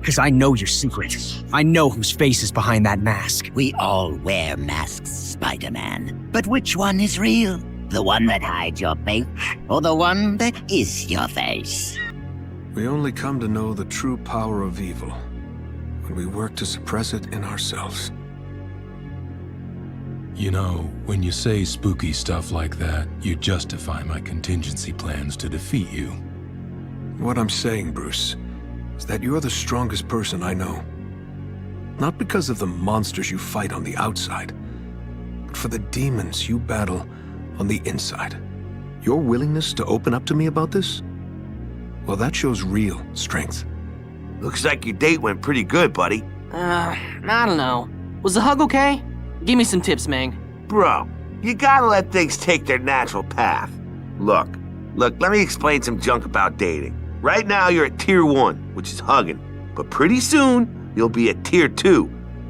Because I know your secret. I know whose face is behind that mask. We all wear masks, Spider-Man. But which one is real? The one that hides your face, or the one that is your face? We only come to know the true power of evil when we work to suppress it in ourselves. You know, when you say spooky stuff like that, you justify my contingency plans to defeat you. What I'm saying, Bruce, is that you're the strongest person I know. Not because of the monsters you fight on the outside, but for the demons you battle on the inside. Your willingness to open up to me about this? Well, that shows real strength. Looks like your date went pretty good, buddy. I don't know. Was the hug okay? Give me some tips, Mang. Bro, you gotta let things take their natural path. Look, let me explain some junk about dating. Right now, you're at Tier 1, which is hugging. But pretty soon, you'll be at Tier 2,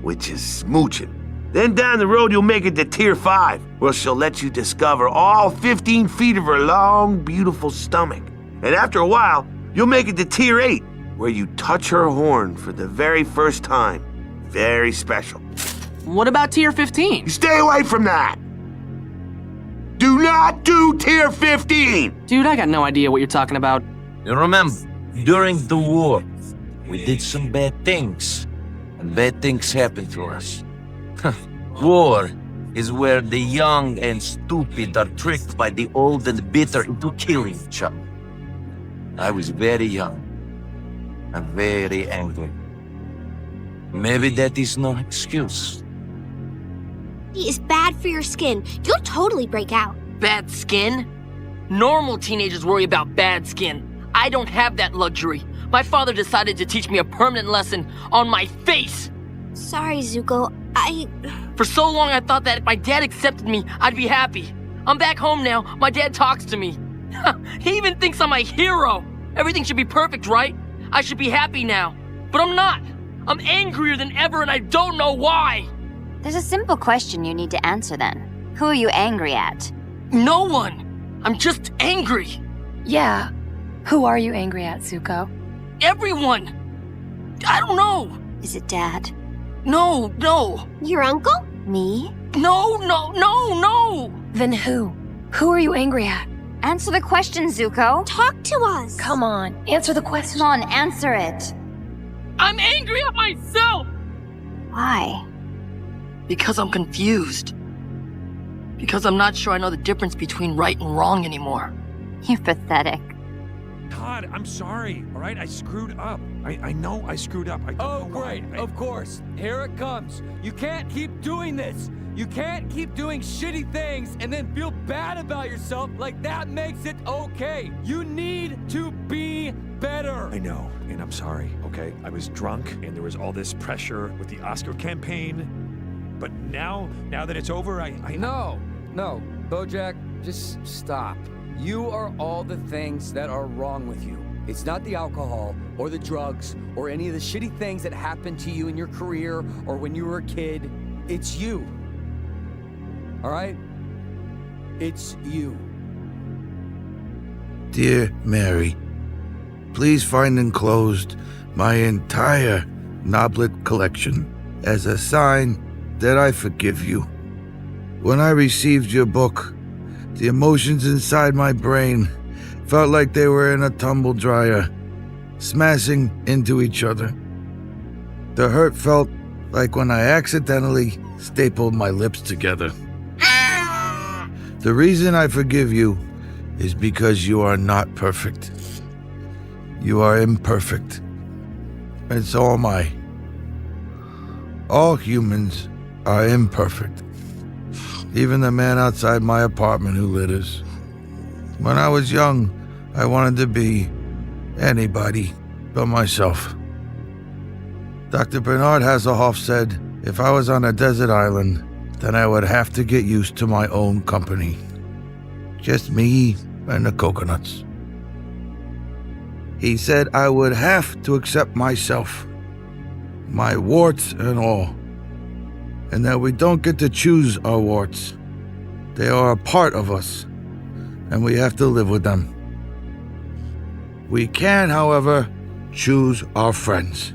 which is smooching. Then down the road, you'll make it to Tier 5, where she'll let you discover all 15 feet of her long, beautiful stomach. And after a while, you'll make it to Tier 8, where you touch her horn for the very first time. Very special. What about Tier 15? You stay away from that! Do not do Tier 15! Dude, I got no idea what you're talking about. You remember, during the war, we did some bad things, and bad things happened to us. War is where the young and stupid are tricked by the old and bitter into killing each other. I was very young and very angry. Maybe that is no excuse. Is bad for your skin. You'll totally break out. Bad skin? Normal teenagers worry about bad skin. I don't have that luxury. My father decided to teach me a permanent lesson on my face. Sorry, Zuko. For so long, I thought that if my dad accepted me, I'd be happy. I'm back home now. My dad talks to me. He even thinks I'm a hero. Everything should be perfect, right? I should be happy now. But I'm not. I'm angrier than ever, and I don't know why. There's a simple question you need to answer then. Who are you angry at? No one. I'm just angry. Yeah. Who are you angry at, Zuko? Everyone. I don't know. Is it Dad? No. Your uncle? Me? No. Then who? Who are you angry at? Answer the question, Zuko. Talk to us. Come on, answer the question. Come on, answer it. I'm angry at myself. Why? Because I'm confused. Because I'm not sure I know the difference between right and wrong anymore. You're pathetic. Todd, I'm sorry, all right? I screwed up. I know I screwed up. I don't know great. why. Of course. Here it comes. You can't keep doing this. You can't keep doing shitty things and then feel bad about yourself like that makes it okay. You need to be better. I know, and I'm sorry, okay? I was drunk, and there was all this pressure with the Oscar campaign. But now that it's over, I... No, BoJack, just stop. You are all the things that are wrong with you. It's not the alcohol or the drugs or any of the shitty things that happened to you in your career or when you were a kid. It's you. All right? It's you. Dear Mary, please find enclosed my entire Noblet collection as a sign that I forgive you. When I received your book, the emotions inside my brain felt like they were in a tumble dryer, smashing into each other. The hurt felt like when I accidentally stapled my lips together. The reason I forgive you is because you are not perfect. You are imperfect. And so am I. All humans are imperfect. Even the man outside my apartment who litters. When I was young, I wanted to be anybody but myself. Dr. Bernard Hasselhoff said if I was on a desert island, then I would have to get used to my own company. Just me and the coconuts. He said I would have to accept myself, my warts and all, and that we don't get to choose our warts. They are a part of us, and we have to live with them. We can, however, choose our friends.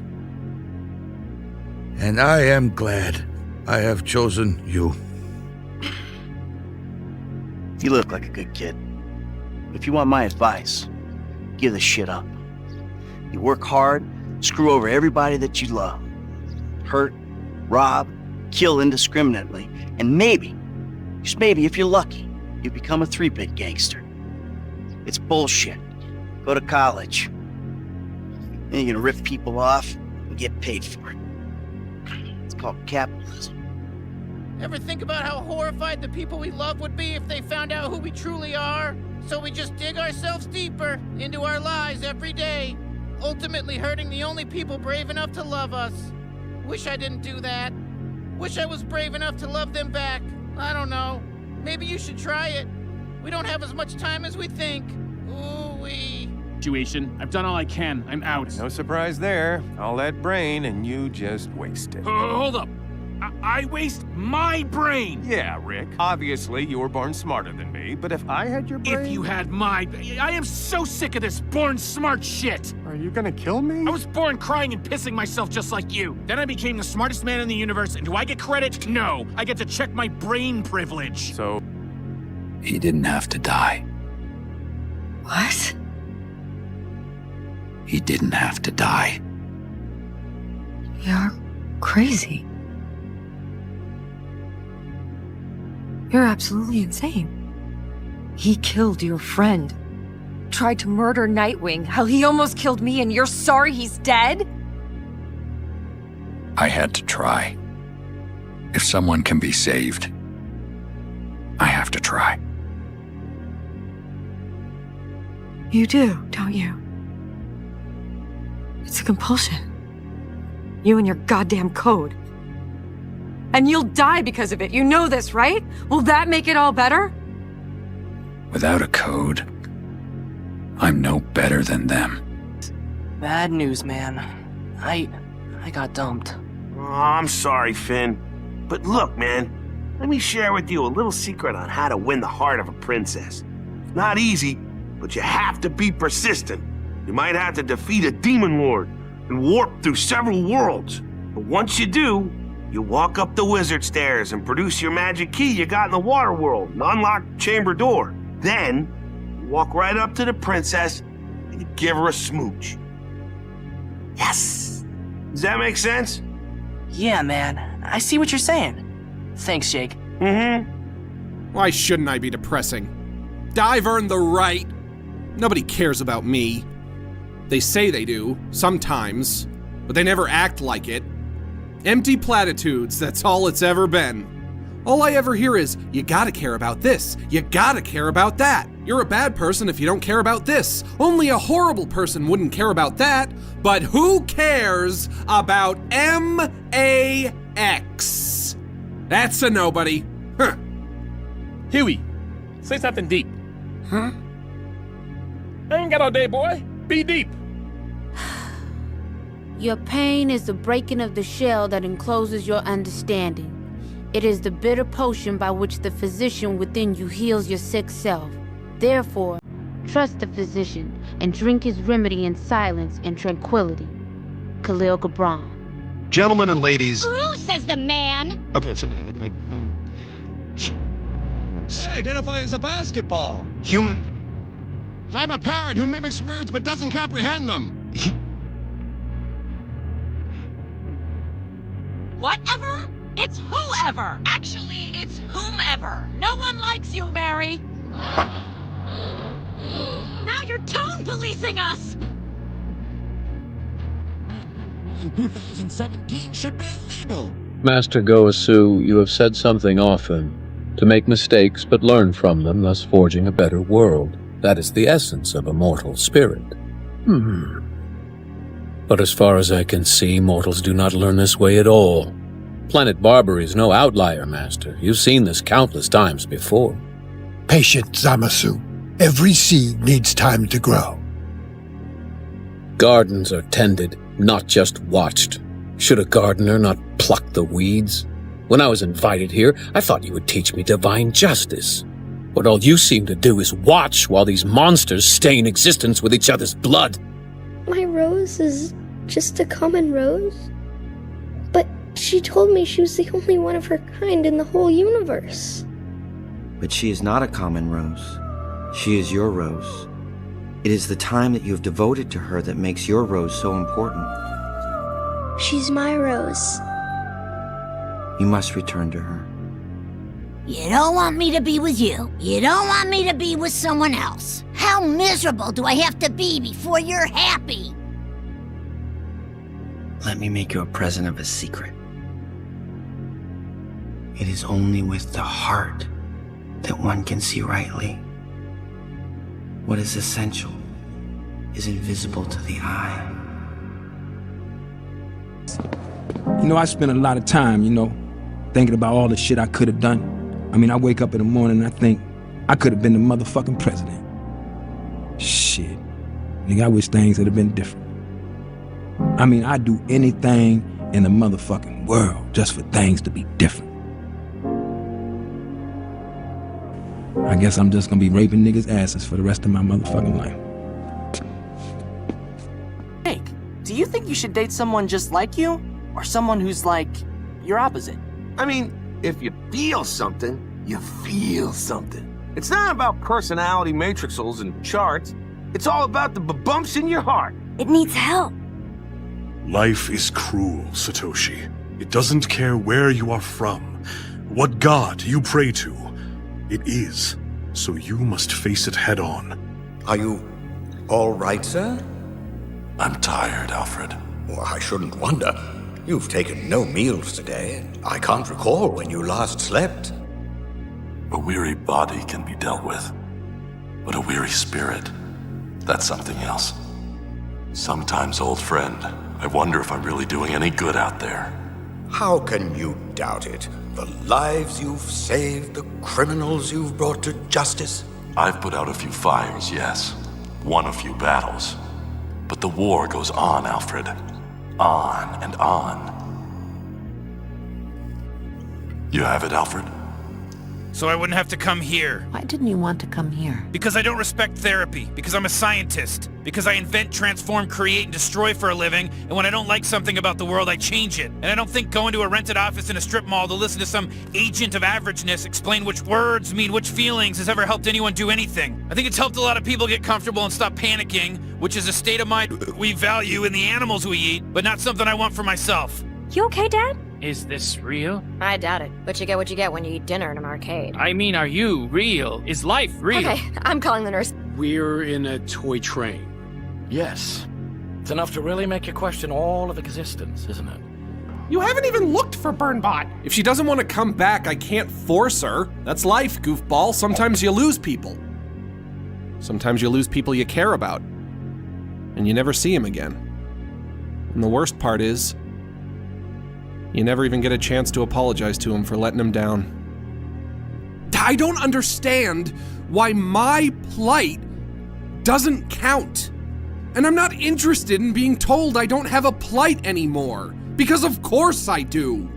And I am glad I have chosen you. You look like a good kid. If you want my advice, give this shit up. You work hard, screw over everybody that you love. Hurt, rob, kill indiscriminately, and maybe, just maybe if you're lucky, you become a 3-bit gangster. It's bullshit. Go to college. Then you're gonna rip people off and get paid for it. It's called capitalism. Ever think about how horrified the people we love would be if they found out who we truly are? So we just dig ourselves deeper into our lies every day, ultimately hurting the only people brave enough to love us. Wish I didn't do that. Wish I was brave enough to love them back. I don't know. Maybe you should try it. We don't have as much time as we think. Ooh-wee. Situation. I've done all I can. I'm out. No surprise there. All that brain and you just waste it. Hold up. I waste my brain! Yeah, Rick. Obviously, you were born smarter than me, but if I had your brain... If you had my... I am so sick of this born smart shit! Are you gonna kill me? I was born crying and pissing myself just like you. Then I became the smartest man in the universe, and do I get credit? No. I get to check my brain privilege. So... He didn't have to die. What? He didn't have to die. You're crazy. You're absolutely insane. He killed your friend. Tried to murder Nightwing. Hell, he almost killed me, and you're sorry he's dead? I had to try. If someone can be saved, I have to try. You do, don't you? It's a compulsion. You and your goddamn code. And you'll die because of it. You know this, right? Will that make it all better? Without a code, I'm no better than them. Bad news, man. I got dumped. Oh, I'm sorry, Finn. But look, man, let me share with you a little secret on how to win the heart of a princess. It's not easy, but you have to be persistent. You might have to defeat a demon lord and warp through several worlds. But once you do, you walk up the wizard stairs and produce your magic key you got in the water world and unlock the chamber door. Then, you walk right up to the princess and you give her a smooch. Yes! Does that make sense? Yeah, man. I see what you're saying. Thanks, Jake. Mm-hmm. Why shouldn't I be depressing? I've earned the right. Nobody cares about me. They say they do, sometimes, but they never act like it. Empty platitudes, that's all it's ever been. All I ever hear is, you gotta care about this, you gotta care about that. You're a bad person if you don't care about this. Only a horrible person wouldn't care about that. But who cares about M-A-X? That's a nobody. Huh. Huey, say something deep. Huh? I ain't got all day, boy. Be deep. Your pain is the breaking of the shell that encloses your understanding. It is the bitter potion by which the physician within you heals your sick self. Therefore, trust the physician and drink his remedy in silence and tranquility. Khalil Gibran. Gentlemen and ladies. Who says the man? Identify as a basketball. Human. I'm a parrot who mimics words but doesn't comprehend them. Whatever? It's whoever. Actually, it's whomever. No one likes you, Mary. Now you're tone policing us. 2017 should be illegal. Master Goasu, you have said something often. To make mistakes but learn from them, thus forging a better world. That is the essence of a mortal spirit. But as far as I can see, mortals do not learn this way at all. Planet Barbary is no outlier, Master. You've seen this countless times before. Patient, Zamasu. Every seed needs time to grow. Gardens are tended, not just watched. Should a gardener not pluck the weeds? When I was invited here, I thought you would teach me divine justice. But all you seem to do is watch while these monsters stain existence with each other's blood. My rose is just a common rose? But She told me she was the only one of her kind in the whole universe. But she is not a common rose. She is your rose. It is the time that you have devoted to her that makes your rose so important. She's my rose. You must return to her. You don't want me to be with you. You don't want me to be with someone else. How miserable do I have to be before you're happy? Let me make you a present of a secret. It is only with the heart that one can see rightly. What is essential is invisible to the eye. You know, I spend a lot of time, thinking about all the shit I could have done. I mean, I wake up in the morning and I think I could have been the motherfucking president. Shit. Nigga, I wish things had been different. I mean, I'd do anything in the motherfucking world just for things to be different. I guess I'm just gonna be raping niggas' asses for the rest of my motherfucking life. Jake, do you think you should date someone just like you? Or someone who's like your opposite? I mean, if you feel something, you feel something. It's not about personality matrixels and charts. It's all about the bumps in your heart. It needs help. Life is cruel, Satoshi. It doesn't care where you are from, what god you pray to. It is, so you must face it head on. Are you all right, sir? I'm tired, Alfred. Well, I shouldn't wonder. You've taken no meals today, and I can't recall when you last slept. A weary body can be dealt with, but a weary spirit, that's something else. Sometimes, old friend, I wonder if I'm really doing any good out there. How can you doubt it? The lives you've saved, the criminals you've brought to justice. I've put out a few fires, yes. Won a few battles. But the war goes on, Alfred. On and on. You have it, Alfred? So I wouldn't have to come here. Why didn't you want to come here? Because I don't respect therapy. Because I'm a scientist. Because I invent, transform, create, and destroy for a living. And when I don't like something about the world, I change it. And I don't think going to a rented office in a strip mall to listen to some agent of averageness explain which words mean which feelings has ever helped anyone do anything. I think it's helped a lot of people get comfortable and stop panicking, which is a state of mind we value in the animals we eat, but not something I want for myself. You okay, Dad? Is this real? I doubt it, but you get what you get when you eat dinner in an arcade. I mean, are you real? Is life real? Okay, I'm calling the nurse. We're in a toy train. Yes. It's enough to really make you question all of existence, isn't it? You haven't even looked for Burnbot. If she doesn't want to come back, I can't force her. That's life, goofball. Sometimes you lose people. Sometimes you lose people you care about. And you never see them again. And the worst part is, you never even get a chance to apologize to him for letting him down. I don't understand why my plight doesn't count. And I'm not interested in being told I don't have a plight anymore. Because of course I do.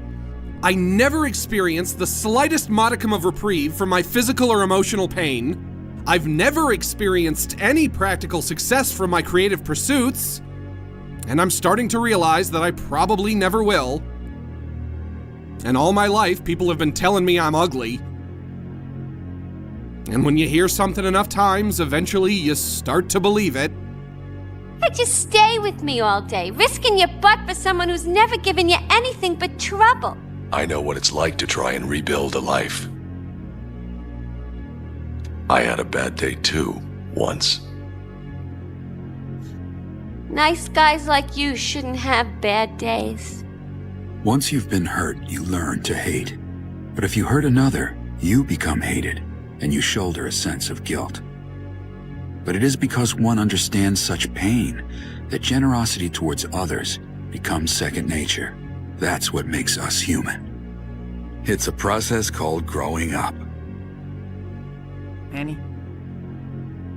I never experienced the slightest modicum of reprieve from my physical or emotional pain. I've never experienced any practical success from my creative pursuits. And I'm starting to realize that I probably never will. And all my life, people have been telling me I'm ugly. And when you hear something enough times, eventually you start to believe it. Just stay with me all day, risking your butt for someone who's never given you anything but trouble. I know what it's like to try and rebuild a life. I had a bad day too, once. Nice guys like you shouldn't have bad days. Once you've been hurt, you learn to hate. But if you hurt another, you become hated, and you shoulder a sense of guilt. But it is because one understands such pain that generosity towards others becomes second nature. That's what makes us human. It's a process called growing up. Annie,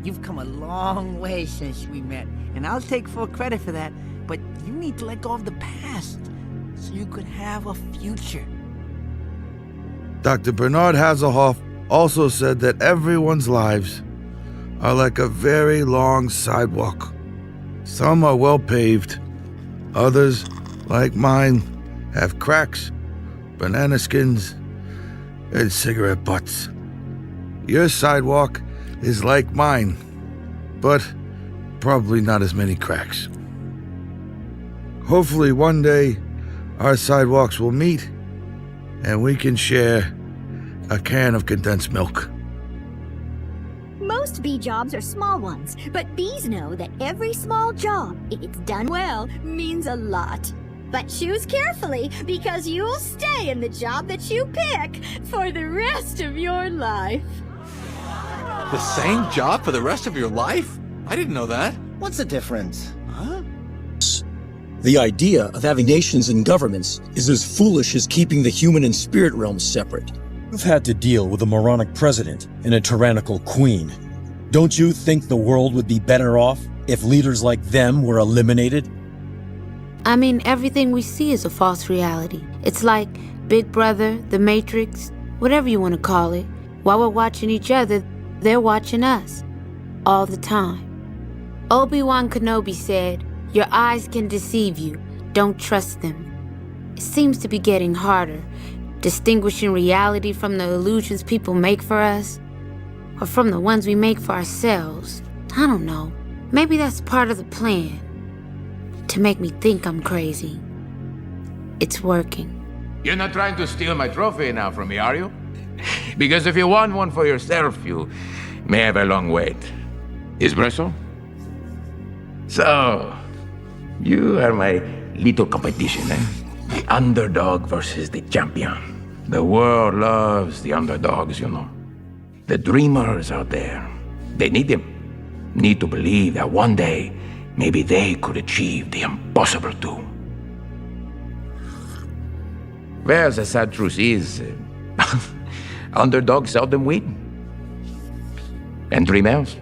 you've come a long way since we met, and I'll take full credit for that, but you need to let go of the past so you could have a future. Dr. Bernard Hasselhoff also said that everyone's lives are like a very long sidewalk. Some are well paved, others, like mine, have cracks, banana skins, and cigarette butts. Your sidewalk is like mine, but probably not as many cracks. Hopefully one day, our sidewalks will meet, and we can share a can of condensed milk. Most bee jobs are small ones, but bees know that every small job, if it's done well, means a lot. But choose carefully, because you'll stay in the job that you pick for the rest of your life. The same job for the rest of your life? I didn't know that. What's the difference? Huh? The idea of having nations and governments is as foolish as keeping the human and spirit realms separate. You've had to deal with a moronic president and a tyrannical queen. Don't you think the world would be better off if leaders like them were eliminated? I mean, everything we see is a false reality. It's like Big Brother, The Matrix, whatever you want to call it. While we're watching each other, they're watching us. All the time. Obi-Wan Kenobi said, "Your eyes can deceive you. Don't trust them." It seems to be getting harder, distinguishing reality from the illusions people make for us, or from the ones we make for ourselves. I don't know. Maybe that's part of the plan. To make me think I'm crazy. It's working. You're not trying to steal my trophy now from me, are you? Because if you want one for yourself, you may have a long wait. Espresso? So, you are my little competition, eh? The underdog versus the champion. The world loves the underdogs, you know. The dreamers out there, they need them. Need to believe that one day, maybe they could achieve the impossible too. Well, the sad truth is, underdogs seldom win. And dreamers,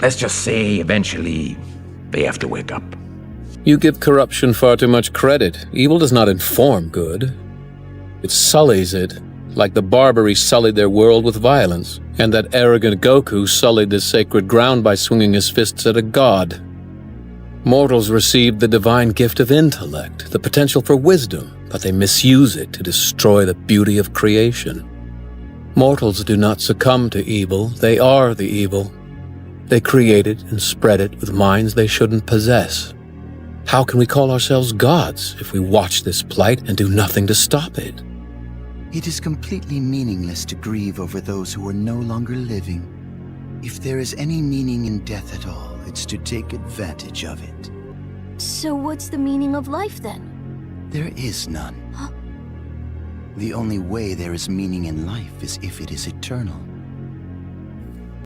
let's just say eventually they have to wake up. You give corruption far too much credit. Evil does not inform good. It sullies it, like the Barbary sullied their world with violence, and that arrogant Goku sullied the sacred ground by swinging his fists at a god. Mortals received the divine gift of intellect, the potential for wisdom, but they misuse it to destroy the beauty of creation. Mortals do not succumb to evil, they are the evil. They create it and spread it with minds they shouldn't possess. How can we call ourselves gods if we watch this plight and do nothing to stop it? It is completely meaningless to grieve over those who are no longer living. If there is any meaning in death at all, it's to take advantage of it. So what's the meaning of life then? There is none. The only way there is meaning in life is if it is eternal.